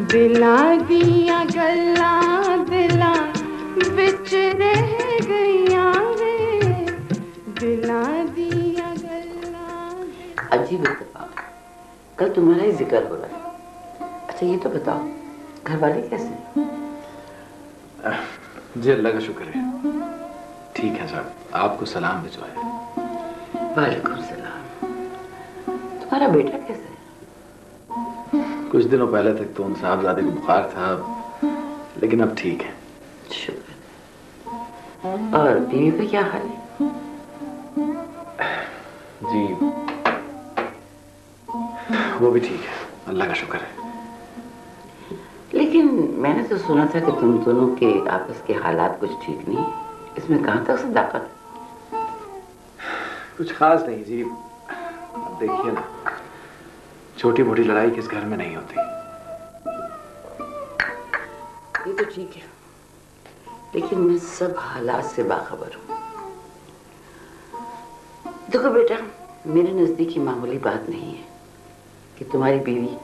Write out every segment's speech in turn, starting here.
दिला दिया गल्ला दिला बिच रह गईया वे, दिला दिया गल्ला। अजीब इत्तेफाक, कल तुम्हारा ही जिक्र हो रहा है। अच्छा ये तो बताओ, घर वाले कैसे? जी अल्लाह का शुक्र है, ठीक है साहब। आपको सलाम भिजवाया। वालेकुम सलाम। तुम्हारा बेटा कैसे है? कुछ दिनों पहले तक तो उन साहबजादे को बुखार था, लेकिन अब ठीक है। शुक्र। और बीवी का क्या हाल है? जी वो भी ठीक है, अल्लाह का शुक्र है। लेकिन मैंने तो सुना था कि तुम दोनों के आपस के हालात कुछ ठीक नहीं, इसमें कहां तक सदाकत? कुछ खास नहीं जी, अब देखिए ना, छोटी मोटी लड़ाई किस घर में नहीं होती। ये तो ठीक है, लेकिन मैं सब हालात से बाखबर हूं। देखो बेटा, मेरे नजदीक ही मामूली बात नहीं है कि तुम्हारी बीवी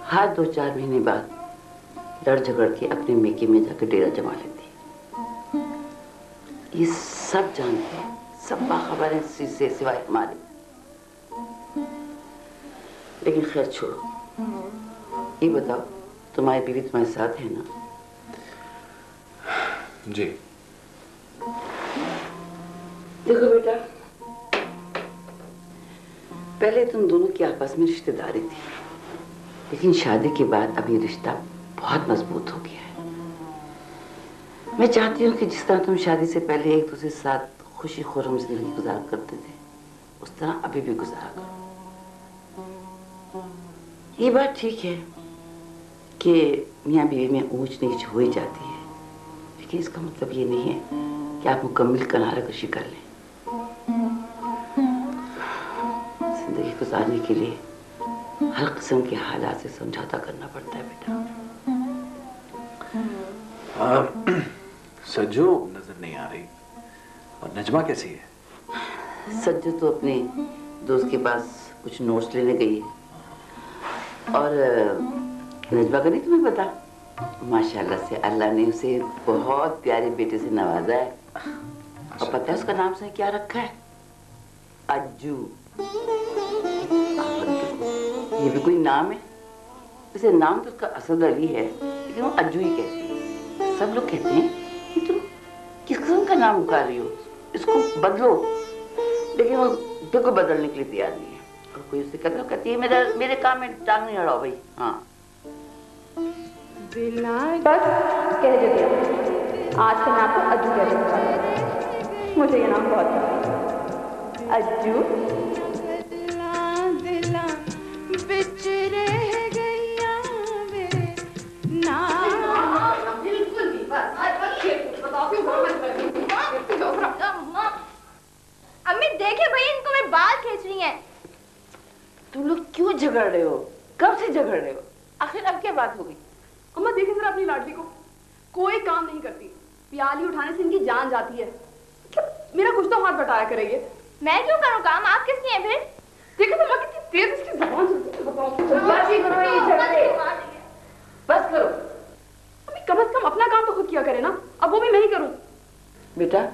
हर 2-4 महीने बाद लड़ झगड़ के अपने मेके में जाकर डेरा जमा लेती है। ये सब जानते हैं, सब बाखबर हैं इस चीज से, सिवाय हमारे। लेकिन खैर छोड़ो, ये बताओ तुम्हारी बीवी तुम्हारे साथ है ना? जी। देखो बेटा, पहले तुम दोनों की आपस में रिश्तेदारी थी, लेकिन शादी के बाद अब ये रिश्ता बहुत मजबूत हो गया है। मैं चाहती हूँ कि जिस तरह तुम शादी से पहले एक दूसरे के साथ खुशी खुर्रम जिंदगी गुजार करते थे, उस तरह अभी भी गुजारा करो। ये बात ठीक है कि मियाँ बीवी में ऊंच नीच हो ही जाती है, लेकिन इसका मतलब ये नहीं है कि आप मुकम्मल किनारा कशी कर लें। जिंदगी गुजारने के लिए हर किस्म के हालात से समझौता करना पड़ता है बेटा। सज्जो नजर नहीं आ रही, और नजमा कैसी है? सज्जो तो अपने दोस्त के पास कुछ नोट्स लेने गई है, और नजमा का नहीं तुम्हें पता, माशाल्लाह से अल्लाह ने उसे बहुत प्यारे बेटे से नवाजा है। और पता है उसका नाम से क्या रखा है? अज्जू। ये भी कोई नाम है? वैसे नाम तो उसका असद अली है, लेकिन वो अज्जू ही कहते हैं। सब लोग कहते हैं कि तुम किस किस्म का नाम उकार रही हो, इसको बदलो, लेकिन वो बिल्कुल बदलने के लिए तैयार नहीं है। और कोई उससे कहती है मेरे काम में टांग नहीं अड़ाओ भाई। हाँ बस कह दिया, आज से मैं आपको अज्जू कह दूंगा। मुझे ये नाम बहुत पसंद है, अज्जू। बिच रह गईया वे ना। बिल्कुल भी बस बताओ क्यों। अम्मी देखे भाई, इनको मैं बाल खींच रही हैं। तुम लोग क्यों झगड़ रहे हो? कब से झगड़ रहे हो? आखिर अब क्या बात हो गई? अम्मा देखें जरा अपनी लाडली को, कोई काम नहीं करती, प्याली उठाने से इनकी जान जाती है। मेरा कुछ तो हाथ बटाया करेंगे। मैं क्यों करूं काम, आप किसकी हैं फिर? देखो तो मां कितनी तेज इसकी ज़बान चलती है। बस करो। अम्मी कम से कम अपना काम तो खुद किया करे ना, अब वो भी मैं ही करूं। बेटा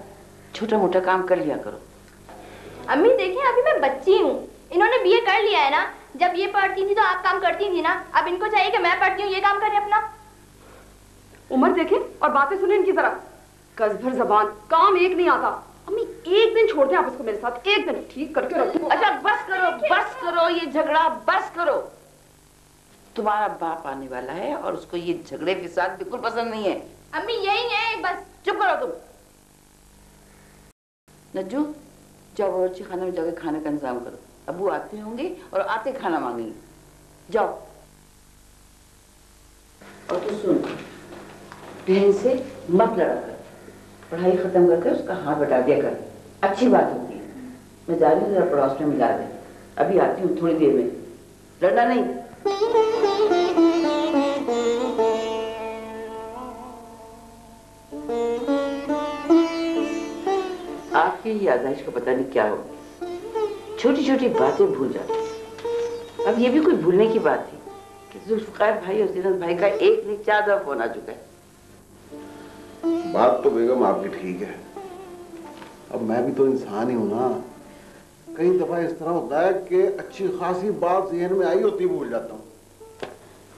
छोटा मोटा काम कर लिया करो। अम्मी देखें, अभी मैं बच्ची हूँ, इन्होंने बीए कर लिया है ना। जब ये पढ़ती थी तो आप काम करती थी ना, अब इनको चाहिए कि मैं पढ़ती हूँ ये काम करें अपना। उम्र देखें और बातें सुने इनकी तरह, कस भर जबान, काम एक नहीं आता। अम्मी एक दिन छोड़ दें आप इसको मेरे साथ, एक दिन ठीक करके रखो। अच्छा बस करो ये झगड़ा बस करो। तुम्हारा बाप आने वाला है और उसको ये झगड़े के साथ बिल्कुल पसंद नहीं है। अम्मी यही है, बस चुप करो तुम। नज्जू जाओ बावर्ची खाने में जाकर खाने का इंतजाम करो, अबू आते होंगे और आते खाना मांगेंगे। जाओ। और तू सुन, बहन से मत लड़ा कर, पढ़ाई खत्म करके उसका हाथ बटा दिया कर, अच्छी बात होती है। मैं जा रही हूँ जरा पड़ोस में मिला दे, अभी आती हूँ थोड़ी देर में, लड़ना नहीं। आपकी याददाश्त को पता नहीं क्या हो, छोटी छोटी बातें भूल जाती। अब ये भी कोई भूलने की बात थी कि जुल्फकार भाई और जीनत भाई का एक नहीं 4 दफा फोन आ चुका है। बात तो बेगम आपकी ठीक है, अब मैं भी तो इंसान ही हूं ना। कई दफा इस तरह होता है कि अच्छी खासी बात जहन में आई होती भूल जाता हूँ।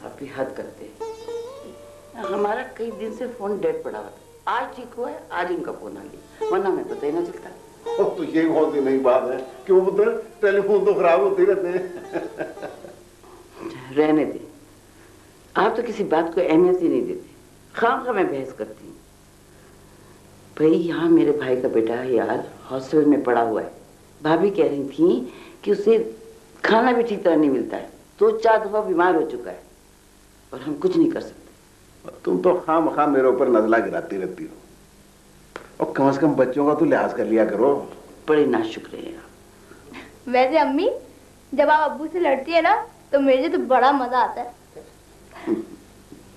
आप भी हद करते हैं। हमारा कई दिन से फोन डेड पड़ा हुआ था, आज ठीक हुआ है, आज इनका फोन आ गया, वरना हमें पता ही ना चलता। तो ये कौन सी नई बात है कि वो मतलब टेलीफोन तो खराब होते रहते हैं। रहने दे, आप तो किसी बात को अहमियत ही नहीं देते, खामखा मैं बहस करती हूँ। भाई यहाँ मेरे भाई का बेटा यार हॉस्टल में पड़ा हुआ है, भाभी कह रही थी कि उसे खाना भी ठीक तरह नहीं मिलता है, 2-4 दफा बीमार हो चुका है और हम कुछ नहीं कर सकते। तुम तो खामखा मेरे ऊपर नजला गिराती रहती हो, और कम से कम बच्चों का तो लिहाज कर लिया करो। बड़े नाशुक्र हैं आप। वैसे अम्मी, जब आप अब्बू से लड़ती है ना तो मेरे तो बड़ा मजा आता है।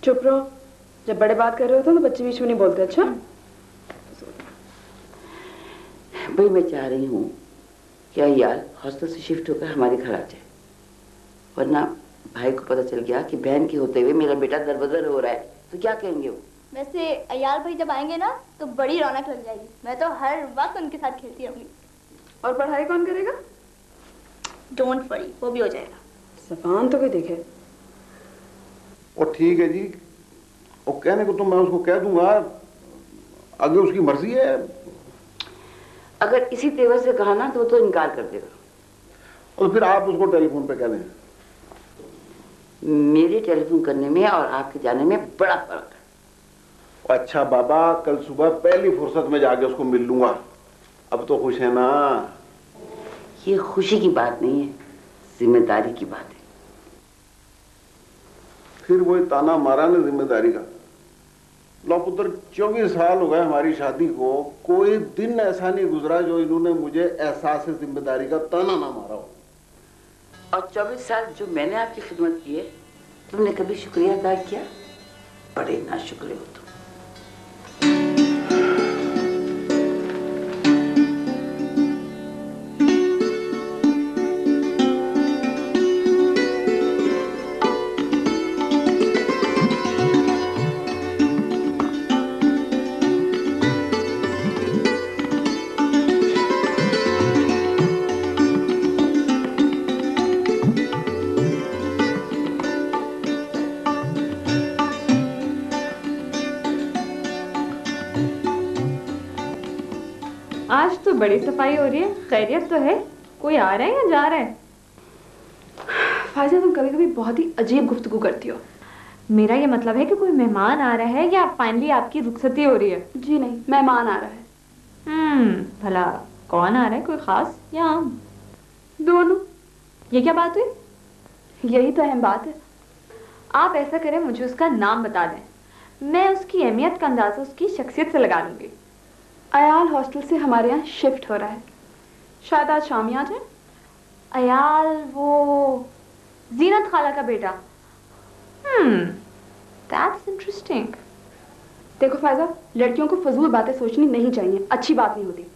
चुप रहो, जब बड़े बात कर रहे होते हैं तो बच्चे बीच में नहीं बोलते। अच्छा भाई मैं चाह रही हूँ क्या यार हॉस्टल से शिफ्ट होकर हमारे घर आ जाए, वरना भाई को पता चल गया कि बहन के होते हुए मेरा बेटा दरबदर हो रहा है तो क्या कहेंगे वो। वैसे अयाल भाई जब आएंगे ना तो बड़ी रौनक लग जाएगी, मैं तो हर वक्त उनके साथ खेलती रहूंगी। और पढ़ाई कौन करेगा? डोंट वरी, वो भी हो जाएगा। सफान तो कोई देखे। और ठीक है जी, और कहने को तो मैं उसको कह दूंगा, आगे उसकी मर्जी है। अगर इसी तेवर से कहा ना तो इनकार कर देगा। और फिर आप उसको टेलीफोन पे कह दें। मेरे टेलीफोन करने में और आपके जाने में बड़ा फर्क है। अच्छा बाबा, कल सुबह पहली फुर्सत में जाके उसको मिल लूंगा। अब तो खुश है ना? ये खुशी की बात नहीं है, जिम्मेदारी की बात है। फिर वो ताना मारा ना जिम्मेदारी का। लो पुत्र, 24 साल हो गए हमारी शादी को, कोई दिन ऐसा नहीं गुजरा जो इन्होंने मुझे एहसास जिम्मेदारी का ताना ना मारा हो। और 24 साल जो मैंने आपकी खिदमत की है, तुमने कभी शुक्रिया अदा किया? बड़े नाशुक्र हो तुम। आज तो बड़ी सफाई हो रही है, खैरियत तो है? कोई आ रहा है या जा रहा है? फायजा, तुम कभी कभी बहुत ही अजीब गुफ्तगू करती हो। मेरा ये मतलब है कि कोई मेहमान आ रहा है या फाइनली आपकी रुखसती हो रही है? जी नहीं, मेहमान आ रहा है। भला कौन आ रहा है, कोई खास या आम? दोनों। ये क्या बात हुई? यही तो अहम बात है। आप ऐसा करें, मुझे उसका नाम बता दें, मैं उसकी अहमियत का अंदाजा उसकी शख्सियत से लगा लूंगी। अयाल हॉस्टल से हमारे यहाँ शिफ्ट हो रहा है, शायद आज शाम ही आ जाए। अयाल, वो जीनत खाला का बेटा। That's interesting. देखो फायजा, लड़कियों को फजूल बातें सोचनी नहीं चाहिए, अच्छी बात नहीं होती।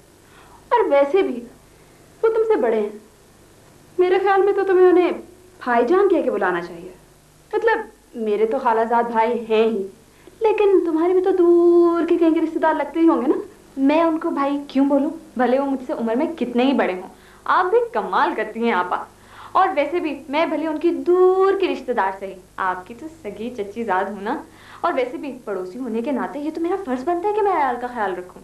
और वैसे भी वो तुमसे बड़े हैं, मेरे ख्याल में तो तुम्हें उन्हें भाईजान कह के बुलाना चाहिए। मतलब मेरे तो खालाजाद भाई हैं ही, लेकिन तुम्हारे भी तो दूर के कहीं के रिश्तेदार लगते ही होंगे ना। मैं उनको भाई क्यों बोलूं, भले वो मुझसे उम्र में कितने ही बड़े हों। आप भी कमाल करती हैं आपा। और वैसे भी मैं भले उनकी दूर के रिश्तेदार से ही, आपकी तो सगी चच्ची जाद हूं ना। और वैसे भी पड़ोसी होने के नाते ये तो मेरा फर्ज बनता है कि मैं अयाल का ख्याल रखूं।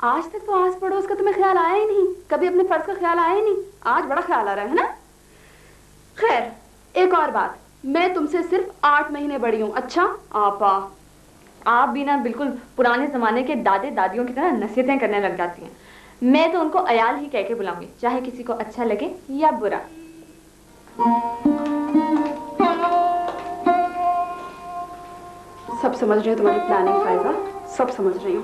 आज तक तो आस पड़ोस का तुम्हें ख्याल आया ही नहीं, कभी अपने फर्ज का ख्याल आया ही नहीं। आज बड़ा ख्याल आ रहा है ना। खैर, एक और बात, मैं तुमसे सिर्फ 8 महीने बड़ी हूँ। अच्छा आपा, आप भी ना बिल्कुल पुराने जमाने के दादे दादियों की तरह नसीहतें करने लग जाती हैं। मैं तो उनको अयाल ही कह के बुलाऊंगी, चाहे किसी को अच्छा लगे या बुरा। सब समझ रही हूँ तुम्हारी प्लानिंग फायजा, सब समझ रही हूँ।